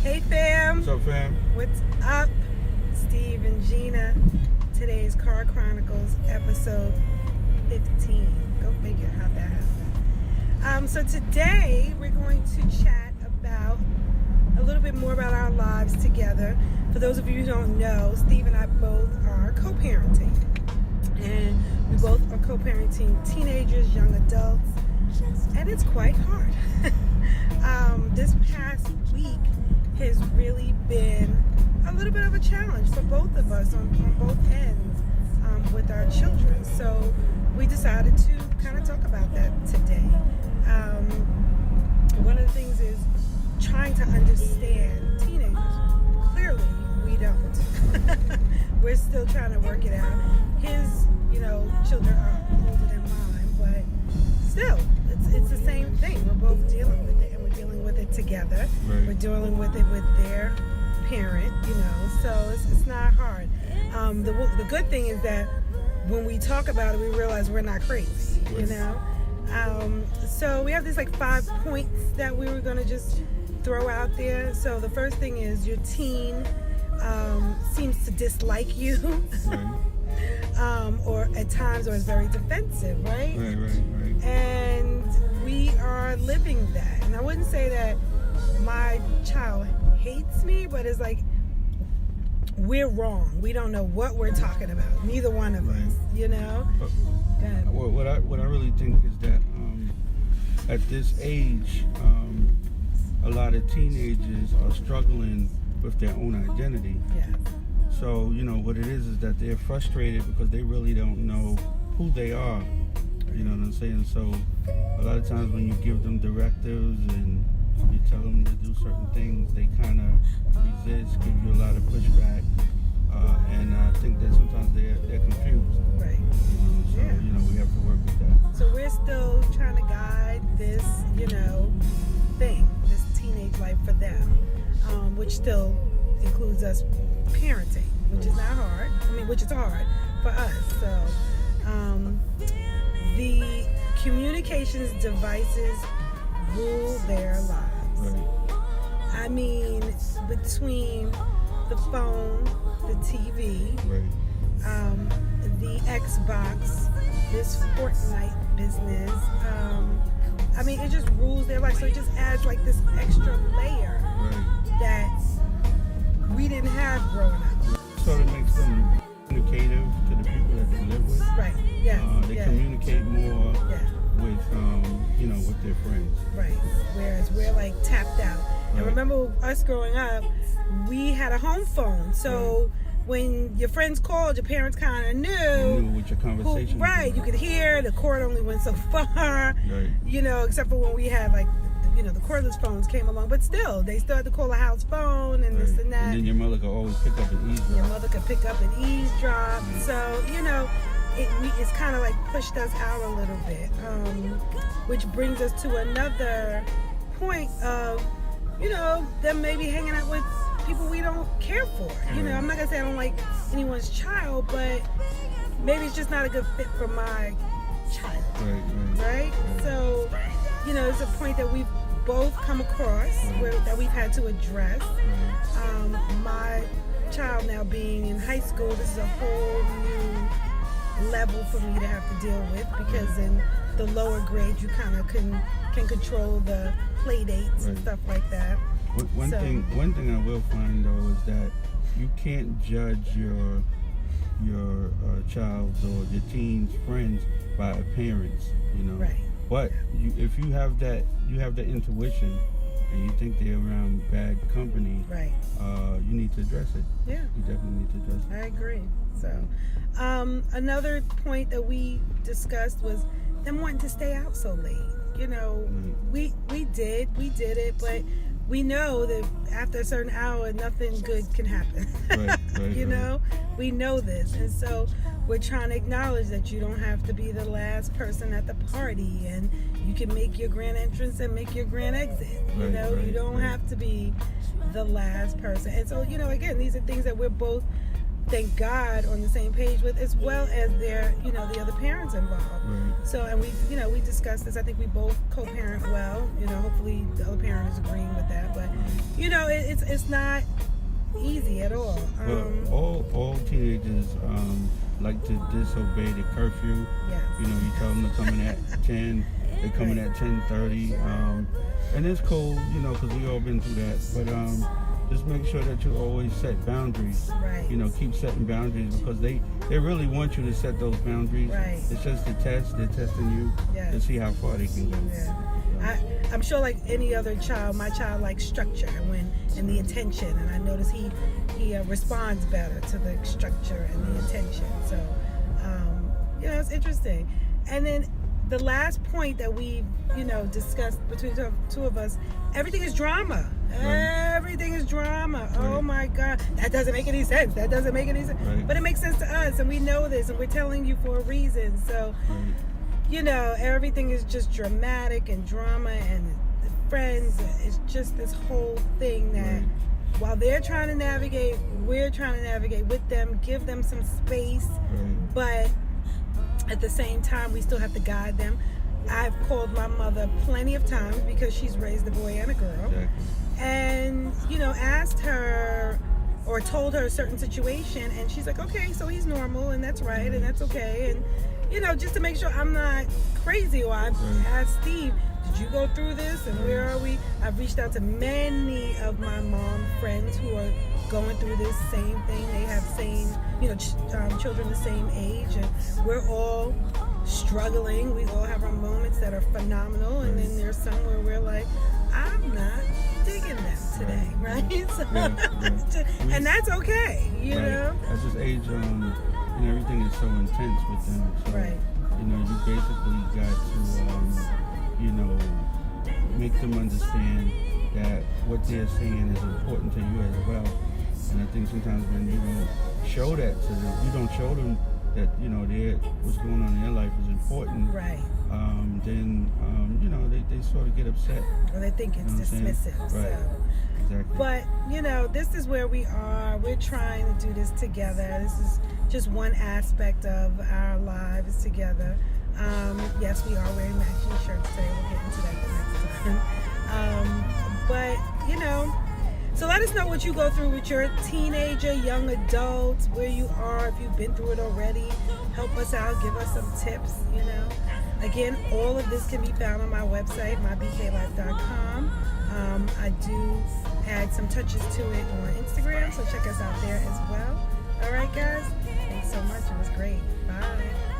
Hey fam. What's up, fam? What's up? Steve and Gina. Today's Car Chronicles episode 15. Go figure how that happened. So today we're going to chat about a little bit more about our lives together. For those of you who don't know, Steve and I both are co-parenting. And we both are co-parenting teenagers, young adults, and it's quite hard. This past week has really been a little bit of a challenge for both of us on both ends with our children. So we decided to kind of talk about that today. One of the things is trying to understand teenagers. Clearly, we don't. We're still trying to work it out. His, children are older than mine, but still, it's the same thing. We're both dealing with it, and we're dealing with it together. Right. We're dealing with it with their parent, so it's not hard. The good thing is that when we talk about it, we realize we're not crazy, So we have these 5 points that we were going to just throw out there. So the first thing is your teen seems to dislike you. Or at times or is very defensive, right? Right. And we are living that. And I wouldn't say that my child hates me, but it's like we're wrong. We don't know what we're talking about. Neither one of us, Go ahead. What I really think is that at this age, a lot of teenagers are struggling with their own identity. Yes. So, what it is that they're frustrated because they really don't know who they are. You know what I'm saying? So, a lot of times when you give them directives and you tell them to do certain things, they kind of resist, give you a lot of pushback. And I think that sometimes they're confused. Right. So, we have to work with that. So we're still trying to guide this, thing, this teenage life for them, which still includes us parenting, which is not hard. Which is hard for us. So, the communications devices rule their lives. Right. Between the phone, the TV, the Xbox, this Fortnite business, it just rules their life. So it just adds this extra layer that we didn't have growing up. Sort of makes them communicative to the people that they live with. Right. Yes. They communicate more with their friends. Right. Whereas we're tapped out. And remember us growing up, we had a home phone. So when your friends called, your parents kind of knew what your conversation was about. You could hear the cord only went so far. Right. Except for when we had the cordless phones came along, but still, they still had to call a house phone and this and that. And then your mother could always pick up and eavesdrop. Your mother could pick up and eavesdrop. So, it's kind of pushed us out a little bit. Which brings us to another point of, them maybe hanging out with people we don't care for. I'm not going to say I don't like anyone's child, but maybe it's just not a good fit for my child. Right? So, it's a point that we've both come across that we've had to address. My child now being in high school, this is a whole new level for me to have to deal with, because in the lower grades you kind of can control the play dates and stuff like that. One thing I will find though is that you can't judge your child's or your teen's friends by appearance, Right. But if you have that intuition and you think they're around bad company, right, you need to address it. Yeah, you definitely need to address it. I agree. So, another point that we discussed was them wanting to stay out so late. We did it, but we know that after a certain hour, nothing good can happen. Right. We know this, and so we're trying to acknowledge that you don't have to be the last person at the party, and you can make your grand entrance and make your grand exit. You don't have to be the last person. And so, again, these are things that we're both thank God, on the same page with, as well as their, you know, the other parents involved. Right. So, and we, you know, we discussed this. I think we both co-parent well. You know, hopefully the other parent is agreeing with that. But, you know, it's not easy at all. Well, all teenagers like to disobey the curfew. Yes. You know, you tell them to come in at 10, they come in at 10:30, and it's cool, you know, because we all been through that. But just make sure that you always set boundaries. Right. You know, keep setting boundaries, because they really want you to set those boundaries. Right. It's just a test. They're testing you to see how far they can go. Yeah. I'm sure, like any other child, my child likes structure and the attention, and I notice he responds better to the structure and the attention. So, you know, it's interesting. And then the last point that we, you know, discussed between the two of us, everything is drama. Right. Everything is drama. Right. Oh my God, that doesn't make any sense. That doesn't make any sense. Right. But it makes sense to us, and we know this, and we're telling you for a reason. So. Right. You know, everything is just dramatic and drama and friends. It's just this whole thing that while they're trying to navigate, we're trying to navigate with them, give them some space. But at the same time, we still have to guide them. I've called my mother plenty of times because she's raised a boy and a girl. And, you know, asked her or told her a certain situation, and she's like, okay, so he's normal, and that's right, and that's okay. And you know, just to make sure I'm not crazy. Or I've asked Steve, did you go through this? And where are we? I've reached out to many of my mom friends who are going through this same thing. They have same, you know, children the same age, and we're all struggling. We all have our moments that are phenomenal, and then there's some where we're like, I'm not digging them today, right? So, and that's okay, you know? At this age, and everything is so intense with them. So, you know, you basically got to, you know, make them understand that what they're saying is important to you as well. And I think sometimes when you don't show that to them, you don't show them that, you know, what's going on in their life is important. Then, you know, they sort of get upset. Or they think it's dismissive. So. Exactly. But, you know, this is where we are. We're trying to do this together. This is just one aspect of our lives together. Yes, we are wearing matching shirts today. We'll get into that the next time. But, you know, so let us know what you go through with your teenager, young adults, where you are, if you've been through it already. Help us out. Give us some tips, you know. Again, all of this can be found on my website, myBKlife.com. I do add some touches to it on Instagram, so check us out there as well. All right, guys. Thanks so much. It was great. Bye.